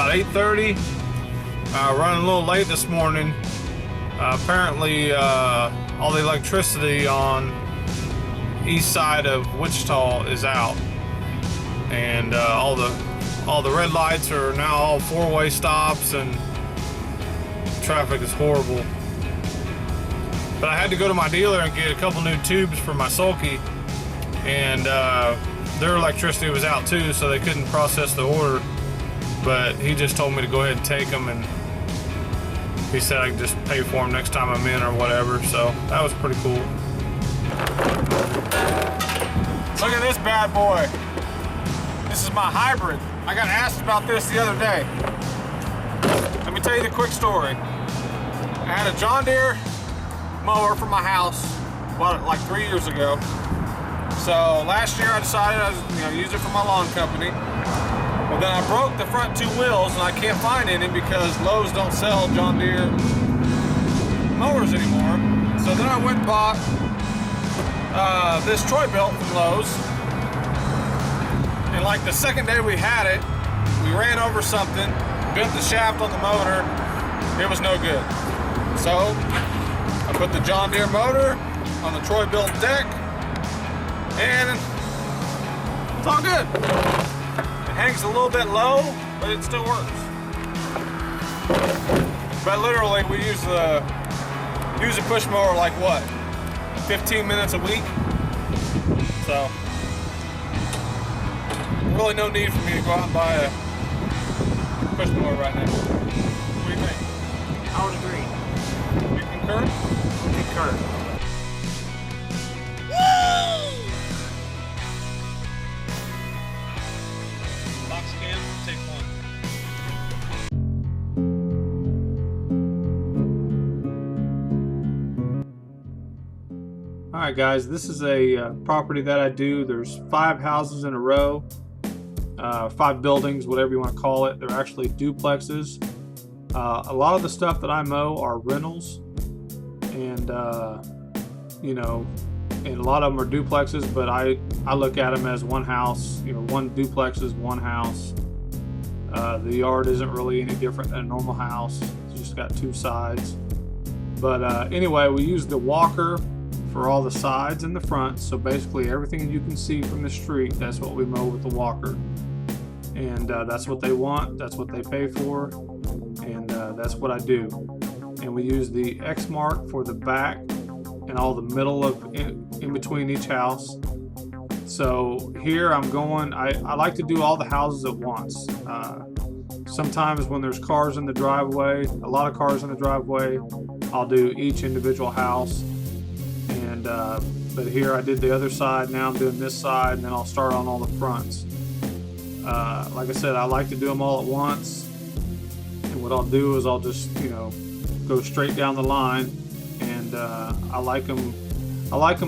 about 8:30. Running a little late this morning. Apparently, all the electricity on east side of Wichita is out, and all the red lights are now all four-way stops, and traffic is horrible. But I had to go to my dealer and get a couple new tubes for my sulky, and their electricity was out too, so they couldn't process the order. But he just told me to go ahead and take them, and he said I could just pay for them next time I'm in or whatever, so that was pretty cool. Look at this bad boy. This is my hybrid. I got asked about this the other day. Let me tell you the quick story. I had a John Deere mower for my house, bought it like 3 years ago. So last year I decided I was gonna use it for my lawn company. Well, then I broke the front two wheels and I can't find any because Lowe's don't sell John Deere mowers anymore. So then I went and bought this Troy belt from Lowe's. And like the second day we had it, we ran over something, bent the shaft on the motor. It was no good. So I put the John Deere motor on the Troy built deck, and it's all good. It hangs a little bit low, but it still works. But literally, we use a push mower like what, 15 minutes a week. So really no need for me to go out and buy a push mower right now. What do you think? I would agree. You concur? Concur. Box cam, take one. Alright guys, this is a property that I do. There's 5 houses in a row, 5 buildings, whatever you want to call it. They're actually duplexes. A lot of the stuff that I mow are rentals, and and a lot of them are duplexes, but I look at them as one house. One duplex is one house. The yard isn't really any different than a normal house. It's just got 2 sides. But anyway, we use the walker for all the sides and the front. So basically everything you can see from the street, that's what we mow with the walker. And that's what they want, that's what they pay for, and that's what I do. And we use the X mark for the back and all the middle of in between each house. So here I'm going, I like to do all the houses at once. Sometimes when there's cars in the driveway, a lot of cars in the driveway, I'll do each individual house. And but here I did the other side, now I'm doing this side, and then I'll start on all the fronts. Like I said, I like to do them all at once, and what I'll do is I'll just go straight down the line, and I like them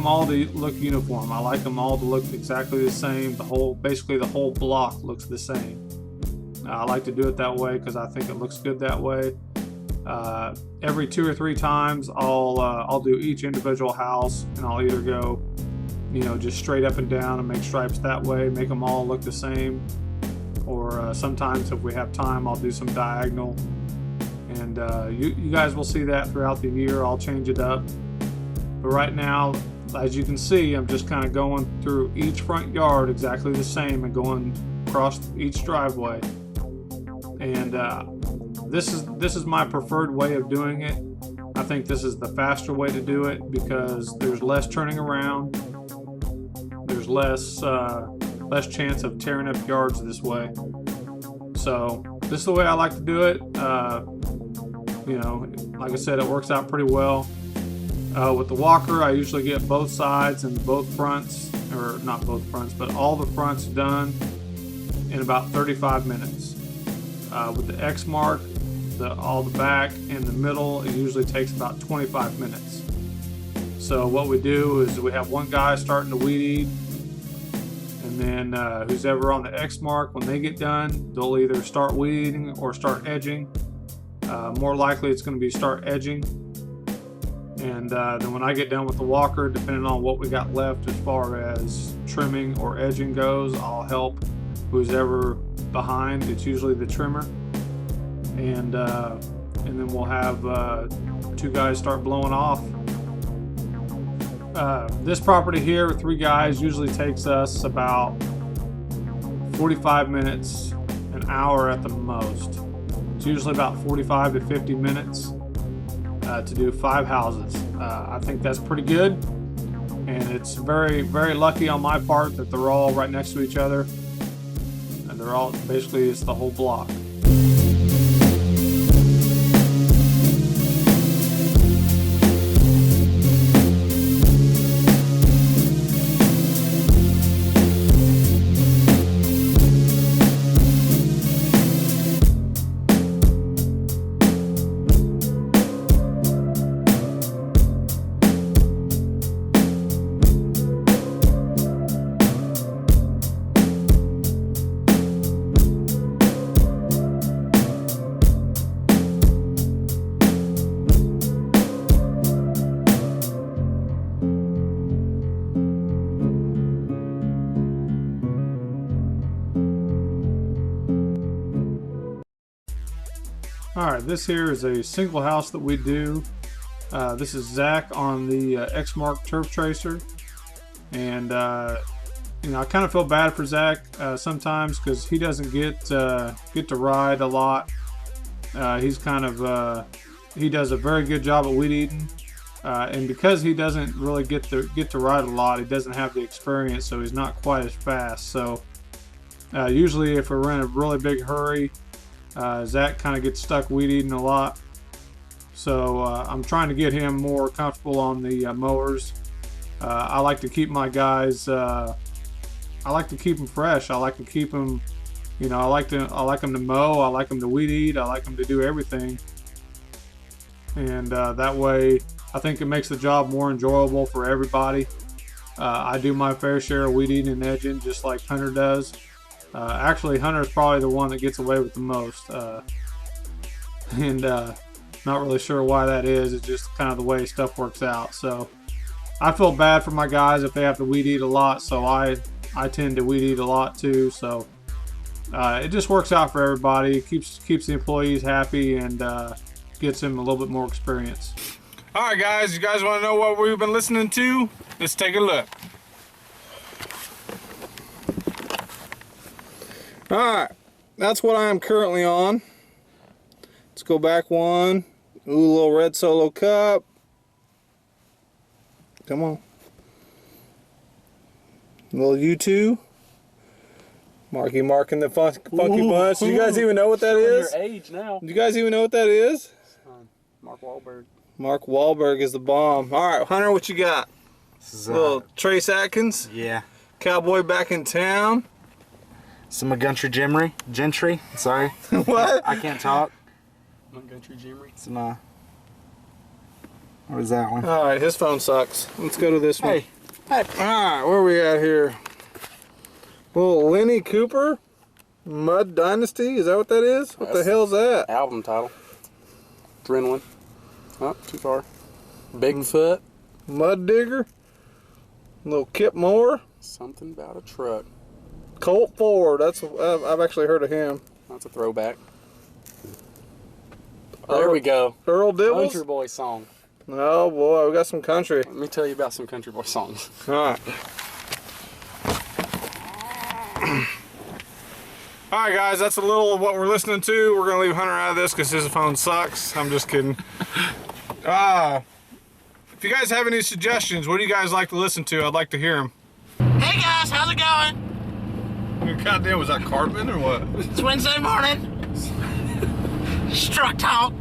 all to look uniform. I like them all to look exactly the same. Basically the whole block looks the same. I like to do it that way because I think it looks good that way. Every 2 or 3 times I'll do each individual house, and I'll either go just straight up and down and make stripes that way, make them all look the same, or sometimes if we have time I'll do some diagonal, and you guys will see that throughout the year. I'll change it up, but right now, as you can see, I'm just kind of going through each front yard exactly the same and going across each driveway. And this is my preferred way of doing it. I think this is the faster way to do it because there's less turning around. There's less chance of tearing up yards this way. So this is the way I like to do it. Like I said, it works out pretty well. With the walker, I usually get both sides and both fronts, or not both fronts, but all the fronts done in about 35 minutes. With the X mark, all the back and the middle, it usually takes about 25 minutes. So what we do is we have one guy starting to weed eat, and then who's ever on the X mark, when they get done, they'll either start weeding or start edging. More likely it's going to be start edging. And then when I get done with the walker, depending on what we got left as far as trimming or edging goes, I'll help who's ever behind. It's usually the trimmer. and then we'll have 2 guys start blowing off. This property here with 3 guys usually takes us about 45 minutes, an hour at the most. It's usually about 45 to 50 minutes to do 5 houses. I think that's pretty good, and it's very, very lucky on my part that they're all right next to each other, and they're all basically, it's the whole block. Alright, this here is a single house that we do. This is Zach on the X-Mark Turf Tracer. And, you know, I kind of feel bad for Zach sometimes because he doesn't get to ride a lot. He's kind of, he does a very good job at weed eating. And because he doesn't really get to ride a lot, he doesn't have the experience, so he's not quite as fast. So, usually if we're in a really big hurry, Zach kind of gets stuck weed eating a lot, so I'm trying to get him more comfortable on the mowers. I like to keep my guys. I like to keep them fresh. I like to keep them. You know, I like them to mow. I like them to weed eat. I like them to do everything, and that way, I think it makes the job more enjoyable for everybody. I do my fair share of weed eating and edging, just like Hunter does. Actually, Hunter's probably the one that gets away with the most, and not really sure why that is. It's just kind of the way stuff works out. So I feel bad for my guys if they have to weed eat a lot, so I tend to weed eat a lot too. So it just works out for everybody. It keeps the employees happy and gets them a little bit more experience. All right, guys, you guys want to know what we've been listening to? Let's take a look. Alright, that's what I am currently on. Let's go back one. Ooh, little red Solo Cup. Come on. Little U2. Marky Mark and the Funky Bunch. Do you guys even know what that is? Your age now. Do you guys even know what that is? Mark Wahlberg. Mark Wahlberg is the bomb. Alright, Hunter, what you got? This is, little Trace Atkins. yeah. Cowboy back in town. Some Montgomery Gentry. Sorry. What? I can't talk. Montgomery Jimmy. Some, what is that one? Alright, his phone sucks. Let's go to this one. Hey. Hey. Alright, where are we at here? Little Lenny Cooper. Mud Dynasty. Is that what that is? What the hell's that? Album title. Adrenaline. Oh, too far. Bigfoot. Mud Digger. Little Kip Moore. Something about a truck. Colt Ford. That's I've actually heard of him. That's a throwback. There we go. Earl Dibbles. Country boy song. Oh boy, we got some country. Let me tell you about some country boy songs. Alright. Alright guys, that's a little of what we're listening to. We're going to leave Hunter out of this because his phone sucks. I'm just kidding. If you guys have any suggestions, what do you guys like to listen to? I'd like to hear them. Hey guys, how's it going? Goddamn, was that Cartman or what? It's Wednesday morning. Struck talk.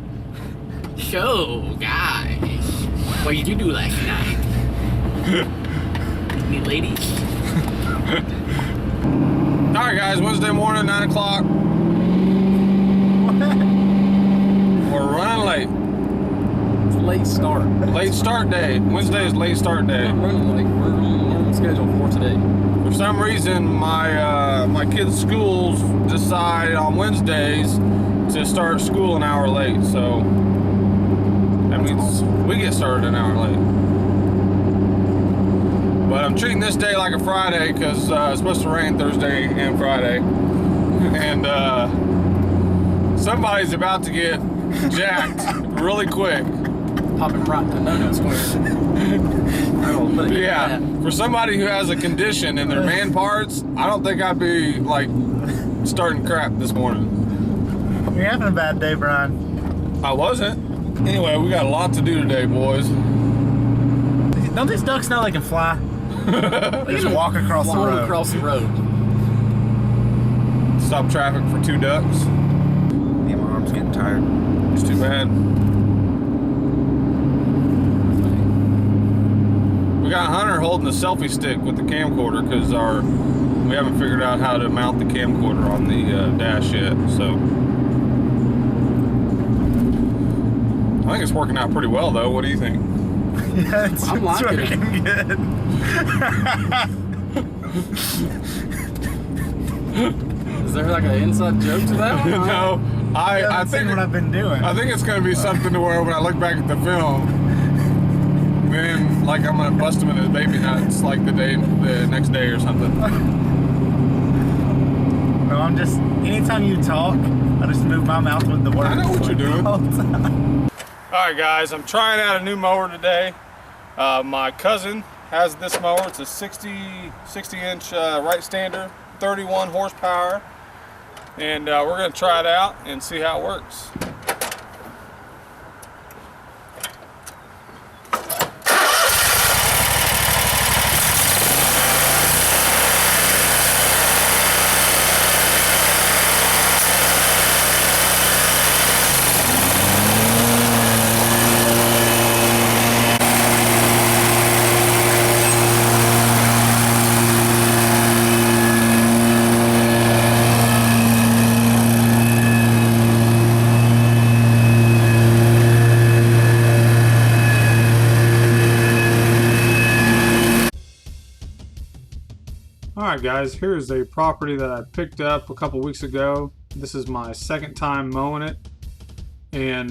So, guys, what did you do last night? Meet ladies. Alright guys, Wednesday morning, 9 o'clock. We're running late. It's a late start. Late start day. Wednesday is late start day. We're running late. We're on schedule for today. For some reason, my kids' schools decide on Wednesdays to start school an hour late, so that means we get started an hour late. But I'm treating this day like a Friday because it's supposed to rain Thursday and Friday, and somebody's about to get jacked really quick. Popping right into no-no square. Yeah, for somebody who has a condition in their man parts, I don't think I'd be like starting crap this morning. You're having a bad day, Brian. I wasn't. Anyway, we got a lot to do today, boys. Don't these ducks know they can fly? They just walk across the Flying road. across the road. Stop traffic for 2 ducks. Yeah, my arm's getting tired. It's too bad. We got Hunter holding a selfie stick with the camcorder because we haven't figured out how to mount the camcorder on the dash yet. So I think it's working out pretty well, though. What do you think? Yeah, I'm liking it. good. Is there like an inside joke to that one? No, I think what I've been doing. I think it's gonna be something to where when I look back at the film, then like I'm gonna bust him in his baby nuts like the next day or something. No, I'm just, anytime you talk, I just move my mouth with the words. I know what you're doing. all the time. Alright guys, I'm trying out a new mower today. My cousin has this mower. It's a 60 inch right stander, 31 horsepower. And we're going to try it out and see how it works. Alright guys, here's a property that I picked up a couple weeks ago. This is my second time mowing it. And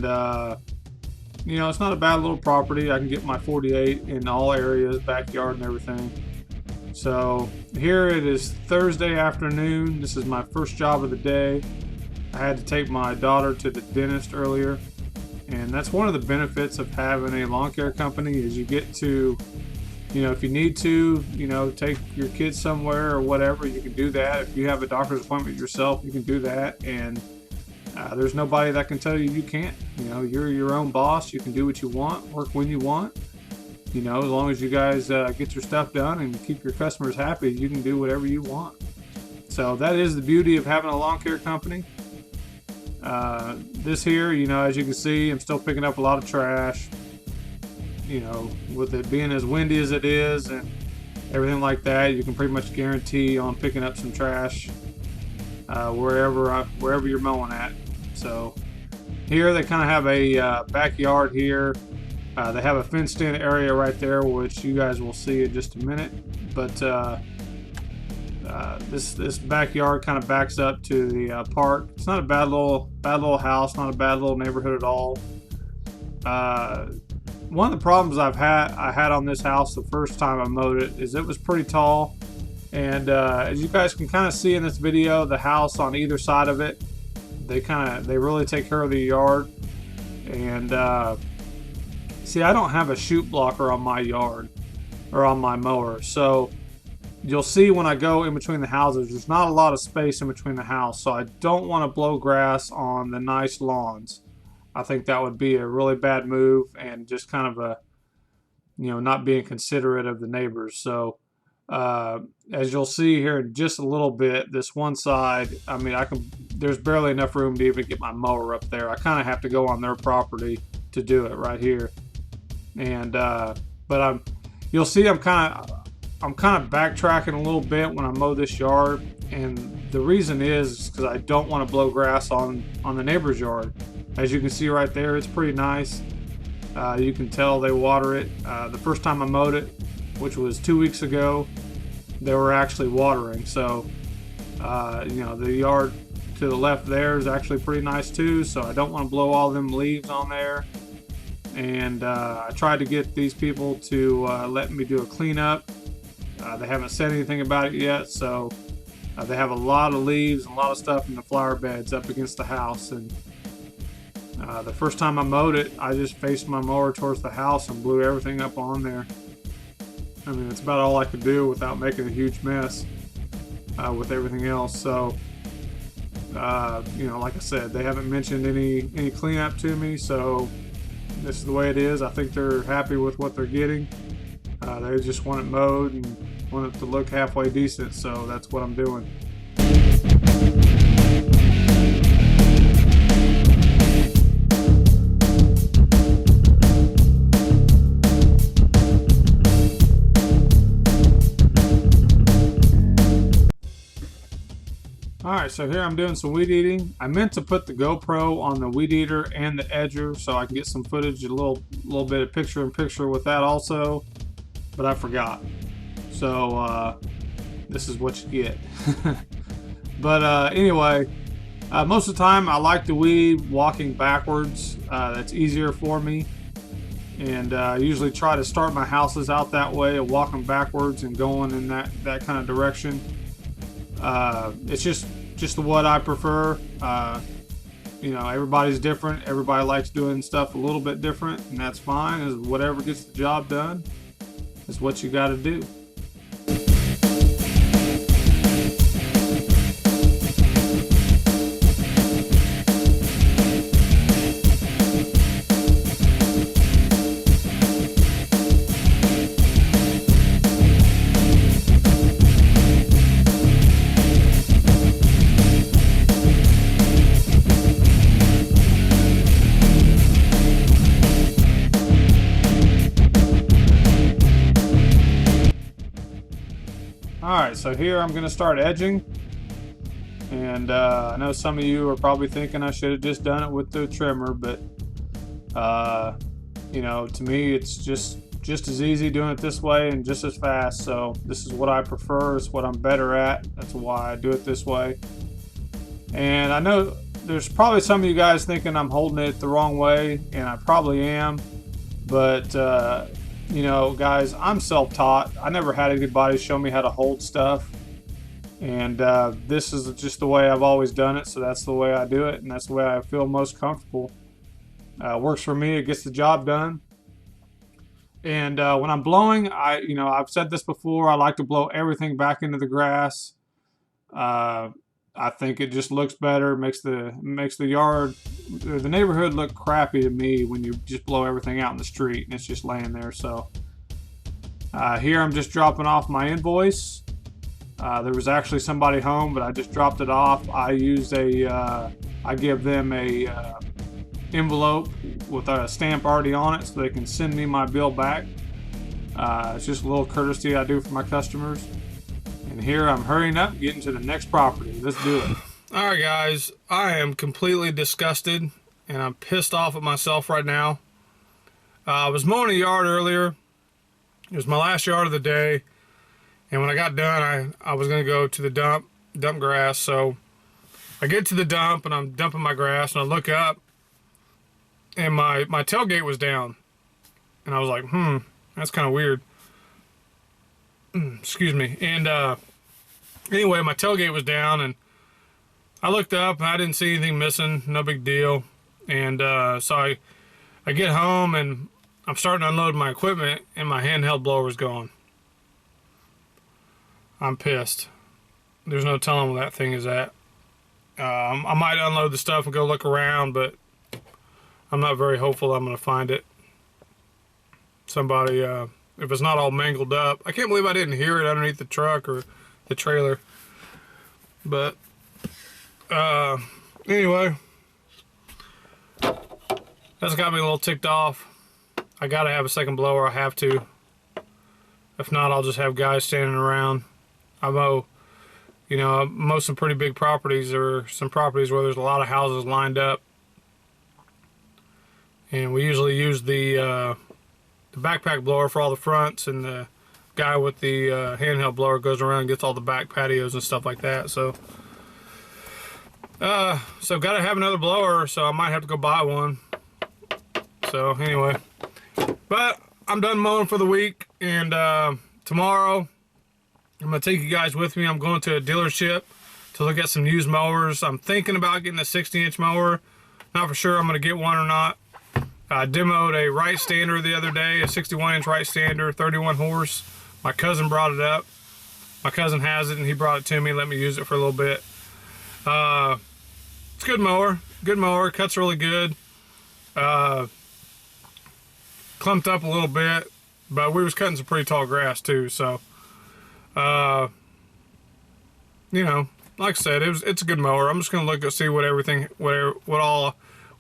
you know, it's not a bad little property. I can get my 48 in all areas, backyard and everything. So here it is Thursday afternoon. This is my first job of the day. I had to take my daughter to the dentist earlier. And that's one of the benefits of having a lawn care company is you get to, you know, if you need to, you know, take your kids somewhere or whatever, you can do that. If you have a doctor's appointment yourself, you can do that. And there's nobody that can tell you you can't. You know, you're your own boss. You can do what you want, work when you want. You know, as long as you guys get your stuff done and keep your customers happy, you can do whatever you want. So that is the beauty of having a lawn care company. This here, you know, as you can see, I'm still picking up a lot of trash. You know, with it being as windy as it is and everything like that, you can pretty much guarantee on picking up some trash wherever you're mowing at. So here they kind of have a backyard here. They have a fenced-in area right there, which you guys will see in just a minute. But this backyard kind of backs up to the park. It's not a bad little house, not a bad little neighborhood at all. One of the problems I had on this house the first time I mowed it is it was pretty tall, and as you guys can kind of see in this video, the house on either side of it, they really take care of the yard. And see, I don't have a chute blocker on my yard or on my mower, so you'll see when I go in between the houses, there's not a lot of space in between the house, so I don't want to blow grass on the nice lawns. I think that would be a really bad move and just kind of a, you know, not being considerate of the neighbors. So as you'll see here in just a little bit, this one side, I mean, there's barely enough room to even get my mower up there. I kind of have to go on their property to do it right here. And but you'll see I'm kind of backtracking a little bit when I mow this yard, and the reason is because I don't want to blow grass on the neighbor's yard. As you can see right there, it's pretty nice. You can tell they water it. The first time I mowed it, which was 2 weeks ago, they were actually watering. So, you know, the yard to the left there is actually pretty nice too. So I don't want to blow all them leaves on there. And I tried to get these people to let me do a cleanup. They haven't said anything about it yet. So They have a lot of leaves and a lot of stuff in the flower beds up against the house. And the first time I mowed it, I just faced my mower towards the house and blew everything up on there. I mean, it's about all I could do without making a huge mess with everything else. So, you know, like I said, they haven't mentioned any cleanup to me, so this is the way it is. I think they're happy with what they're getting. They just want it mowed and want it to look halfway decent, so that's what I'm doing. Alright, so here I'm doing some weed eating. I meant to put the GoPro on the weed eater and the edger so I can get some footage, a little bit of picture-in-picture with that also, but I forgot. So this is what you get. But anyway, most of the time I like to weed walking backwards. That's easier for me. And I usually try to start my houses out that way, of walking backwards and going in that kind of direction. It's just what I prefer. You know, everybody's different. Everybody likes doing stuff a little bit different, and that's fine. Is whatever gets the job done is what you got to do. Alright, so here I'm going to start edging, and I know some of you are probably thinking I should have just done it with the trimmer, but you know, to me it's just as easy doing it this way and just as fast. So this is what I prefer, it's what I'm better at, that's why I do it this way. And I know there's probably some of you guys thinking I'm holding it the wrong way, and I probably am, but you know, guys, I'm self-taught. I never had anybody show me how to hold stuff, and this is just the way I've always done it, so that's the way I do it, and that's the way I feel most comfortable. Works for me, it gets the job done. And when I'm blowing, I've said this before, I like to blow everything back into the grass. I think it just looks better, makes the yard, the neighborhood look crappy to me when you just blow everything out in the street and it's just laying there. So here I'm just dropping off my invoice. There was actually somebody home, but I just dropped it off. I use I give them a envelope with a stamp already on it so they can send me my bill back. It's just a little courtesy I do for my customers. And here I'm hurrying up, getting to the next property. Let's do it. All right, guys. I am completely disgusted, and I'm pissed off at myself right now. I was mowing a yard earlier. It was my last yard of the day. And when I got done, I was going to go to the dump grass. So I get to the dump, and I'm dumping my grass, and I look up, and my tailgate was down. And I was like, that's kind of weird. Excuse me. And anyway, my tailgate was down, and I looked up and I didn't see anything missing. No big deal. And so I get home and I'm starting to unload my equipment, and my handheld blower is gone. I'm pissed. There's no telling where that thing is at. I might unload the stuff and go look around, but I'm not very hopeful I'm going to find it. Somebody, if it's not all mangled up. I can't believe I didn't hear it underneath the truck or the trailer. But anyway, that's got me a little ticked off. I gotta have a second blower. I have to. If not, I'll just have guys standing around. I mow some pretty big properties, or some properties where there's a lot of houses lined up, and we usually use the backpack blower for all the fronts, and the guy with the handheld blower goes around and gets all the back patios and stuff like that. So gotta have another blower, so I might have to go buy one. So anyway, but I'm done mowing for the week, and tomorrow I'm gonna take you guys with me. I'm going to a dealership to look at some used mowers. I'm thinking about getting a 60-inch mower. Not for sure I'm gonna get one or not. I demoed a right stander the other day, a 61-inch right stander, 31 horse. My cousin brought it up. My cousin has it and he brought it to me, let me use it for a little bit. It's a good mower, cuts really good. Clumped up a little bit, but we was cutting some pretty tall grass too, so you know, like I said, it's a good mower. I'm just gonna look and see what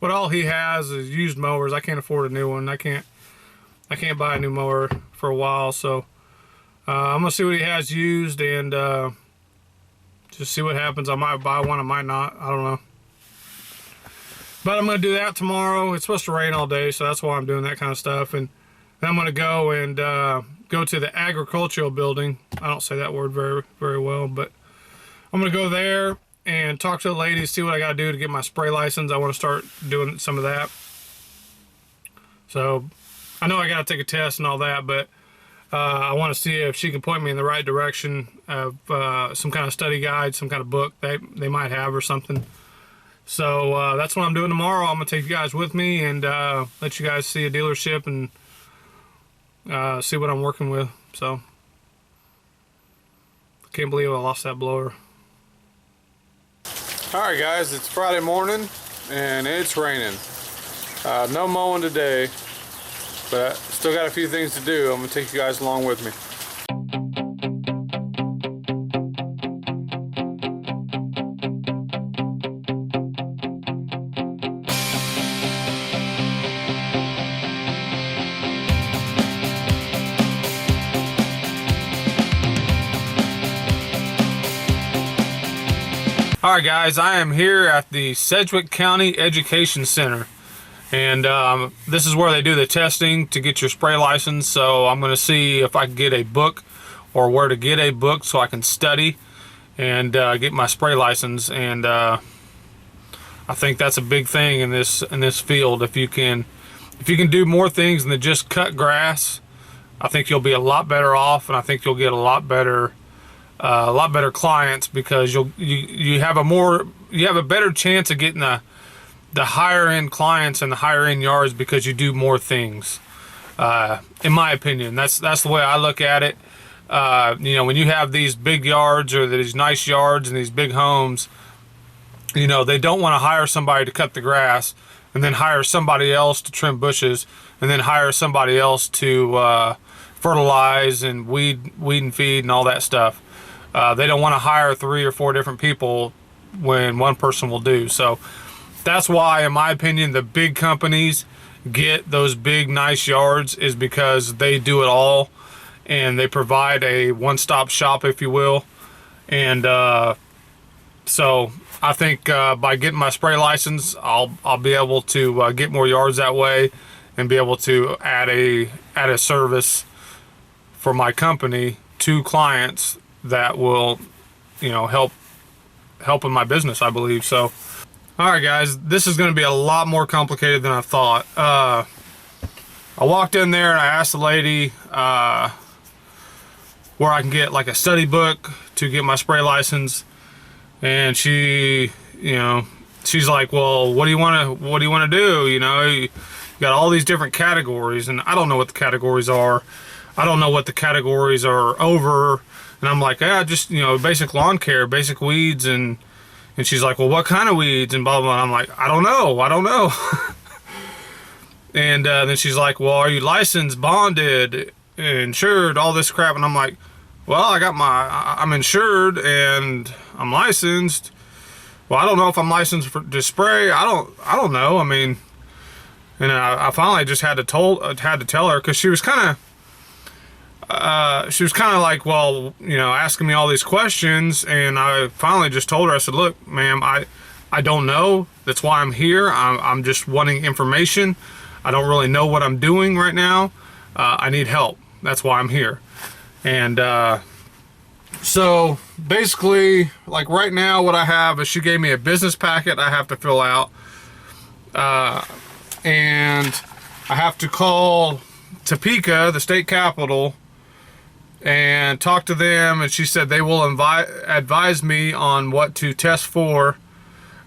all he has is used mowers. I can't afford a new one. I can't buy a new mower for a while, so I'm gonna see what he has used and just see what happens. I might buy one, I might not, I don't know. But I'm gonna do that tomorrow. It's supposed to rain all day, so that's why I'm doing that kind of stuff. And then I'm gonna go and go to the agricultural building. I don't say that word very well, but I'm gonna go there and talk to the lady, see what I gotta do to get my spray license. I want to start doing some of that. So I know I gotta take a test and all that, but I want to see if she can point me in the right direction of some kind of study guide, some kind of book they might have or something. So that's what I'm doing tomorrow. I'm gonna take you guys with me and let you guys see a dealership and see what I'm working with. So I can't believe I lost that blower. Alright guys, it's Friday morning and it's raining. No mowing today, but still got a few things to do. I'm going to take you guys along with me. Alright guys, I am here at the Sedgwick County Education Center, and this is where they do the testing to get your spray license. So I'm going to see if I can get a book or where to get a book so I can study and get my spray license. And I think that's a big thing in this field. If you can do more things than just cut grass, I think you'll be a lot better off, and I think you'll get a lot better clients, because you have a better chance of getting the higher end clients and the higher end yards because you do more things. In my opinion, that's the way I look at it. You know, when you have these big yards or these nice yards and these big homes, you know, they don't want to hire somebody to cut the grass and then hire somebody else to trim bushes and then hire somebody else to fertilize and weed and feed and all that stuff. They don't want to hire 3 or 4 different people when one person will do. So that's why, in my opinion, the big companies get those big, nice yards, is because they do it all and they provide a one-stop shop, if you will. And so I think by getting my spray license, I'll be able to get more yards that way and be able to add a service for my company to clients that will, you know, help in my business, I believe. So all right guys, this is going to be a lot more complicated than I thought. I walked in there and I asked the lady where I can get like a study book to get my spray license, and she, you know, she's like, well, what do you want to do? You know, you got all these different categories, and I don't know what the categories are. I don't know what the categories are over. And I'm like, yeah, just, you know, basic lawn care, basic weeds. And she's like, well, what kind of weeds? And blah, blah, blah. I'm like, I don't know. And then she's like, well, are you licensed, bonded, insured, all this crap? And I'm like, well, I'm insured and I'm licensed. Well, I don't know if I'm licensed to spray. I don't know. I mean, and I finally just had to tell her, because she was kind of like, well, you know, asking me all these questions, and I finally just told her, I said, look, ma'am, I don't know. That's why I'm here. I'm just wanting information. I don't really know what I'm doing right now. I need help. That's why I'm here. And so basically, like right now, what I have is she gave me a business packet I have to fill out, and I have to call Topeka, the state capital, and talked to them, and she said they will advise me on what to test for,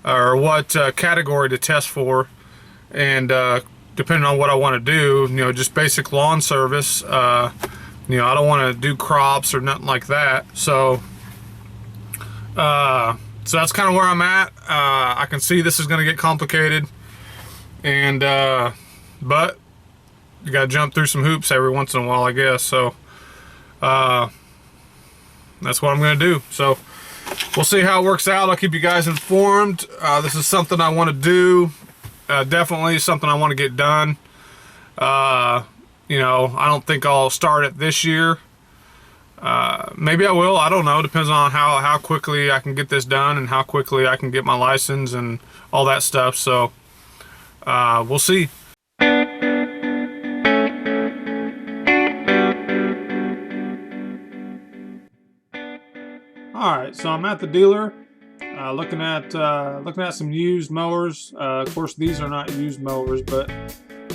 or what category to test for, and depending on what I want to do, you know, just basic lawn service. You know, I don't want to do crops or nothing like that. So so that's kind of where I'm at. I can see this is going to get complicated, and but you got to jump through some hoops every once in a while, I guess. So that's what I'm going to do. So we'll see how it works out. I'll keep you guys informed. This is something I want to do. Definitely something I want to get done. You know, I don't think I'll start it this year. Maybe I will. I don't know. Depends on how quickly I can get this done and how quickly I can get my license and all that stuff. So we'll see. All right, so I'm at the dealer, looking at some used mowers. Of course, these are not used mowers, but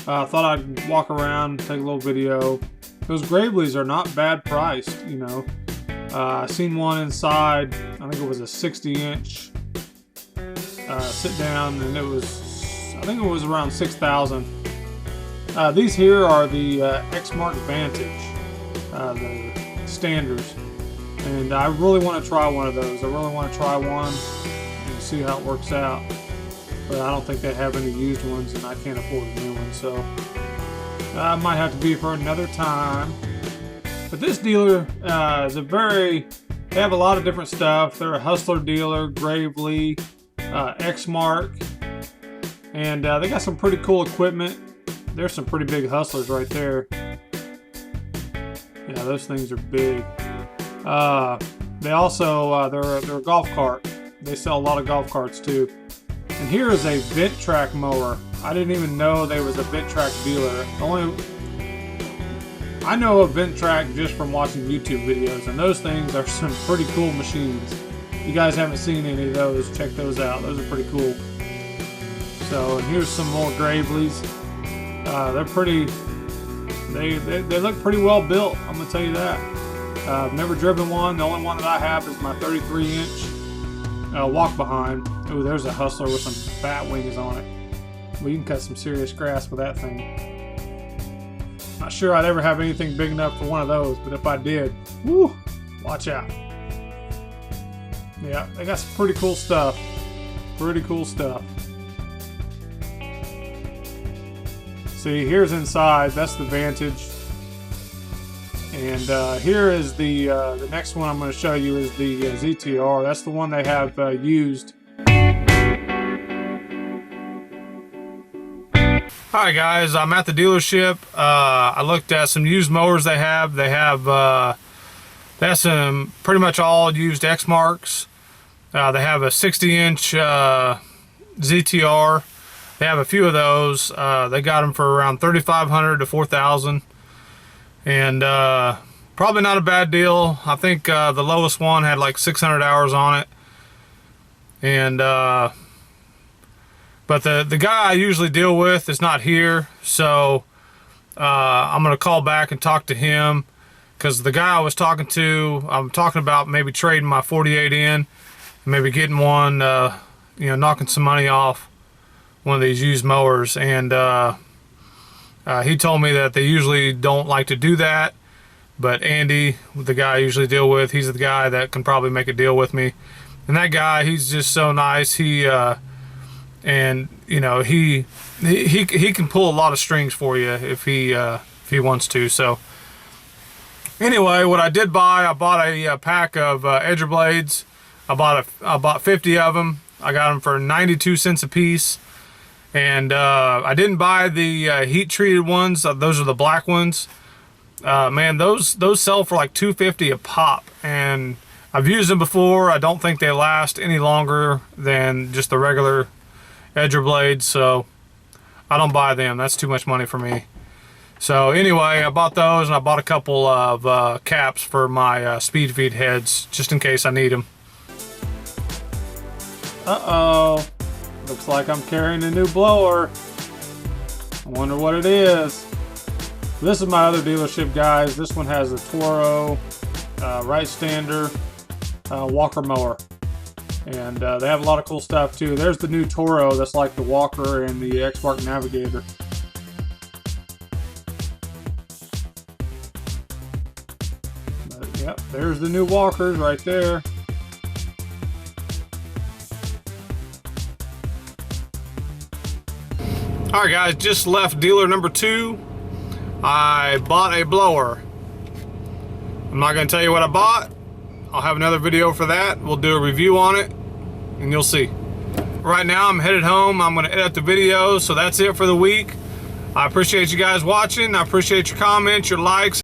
I thought I'd walk around, take a little video. Those Gravely's are not bad priced, you know. I seen one inside. I think it was a 60-inch sit down, and I think it was around $6,000. These here are the Exmark Vantage, the standards. And I really want to try one of those. I really want to try one and see how it works out. But I don't think they have any used ones, and I can't afford a new one. So I might have to be for another time. But this dealer is they have a lot of different stuff. They're a Hustler dealer, Gravely, Exmark. And they got some pretty cool equipment. There's some pretty big Hustlers right there. Yeah, those things are big. They also, they're a golf cart. They sell a lot of golf carts too. And here is a vent track mower. I didn't even know there was a vent track dealer. I know of vent track just from watching YouTube videos, and those things are some pretty cool machines. If you guys haven't seen any of those, check those out. Those are pretty cool. So, and here's some more Gravely's. They're pretty, they look pretty well built, I'm gonna tell you that. I've never driven one. The only one that I have is my 33-inch walk behind. Oh, there's a Hustler with some bat wings on it. Well, you can cut some serious grass with that thing. Not sure I'd ever have anything big enough for one of those, but if I did, woo, watch out. Yeah, they got some pretty cool stuff. Pretty cool stuff. See, here's inside. That's the Vantage. And here is the next one I'm going to show you is the ZTR. That's the one they have used. Hi guys, I'm at the dealership. I looked at some used mowers they have. They have some pretty much all used Exmarks. They have a 60-inch ZTR. They have a few of those. They got them for around $3,500 to $4,000. And probably not a bad deal. I think the lowest one had like 600 hours on it. And but the guy I usually deal with is not here, so I'm gonna call back and talk to him, because the guy I was talking to, I'm talking about maybe trading my 48 in, maybe getting one, you know, knocking some money off one of these used mowers. And he told me that they usually don't like to do that, but Andy, the guy I usually deal with, he's the guy that can probably make a deal with me. And that guy, he's just so nice. He and you know, he can pull a lot of strings for you if he wants to. So anyway, what I did buy, I bought a pack of edger blades. I bought 50 of them. I got them for 92 cents a piece. And I didn't buy the heat treated ones. Those are the black ones. Man, those sell for like $2.50 a pop, and I've used them before. I don't think they last any longer than just the regular edger blades, so I don't buy them. That's too much money for me. So anyway, I bought those, and I bought a couple of caps for my speed feed heads, just in case I need them. Uh-oh. Looks like I'm carrying a new blower. I wonder what it is. This is my other dealership, guys. This one has a Toro right stander walker mower, and they have a lot of cool stuff too. There's the new Toro that's like the walker and the X-Mark Navigator. But, yep, there's the new walkers right there. Alright guys, just left dealer number 2. I bought a blower. I'm not going to tell you what I bought. I'll have another video for that. We'll do a review on it and you'll see. Right now I'm headed home. I'm going to edit the video, so that's it for the week. I appreciate you guys watching. I appreciate your comments, your likes.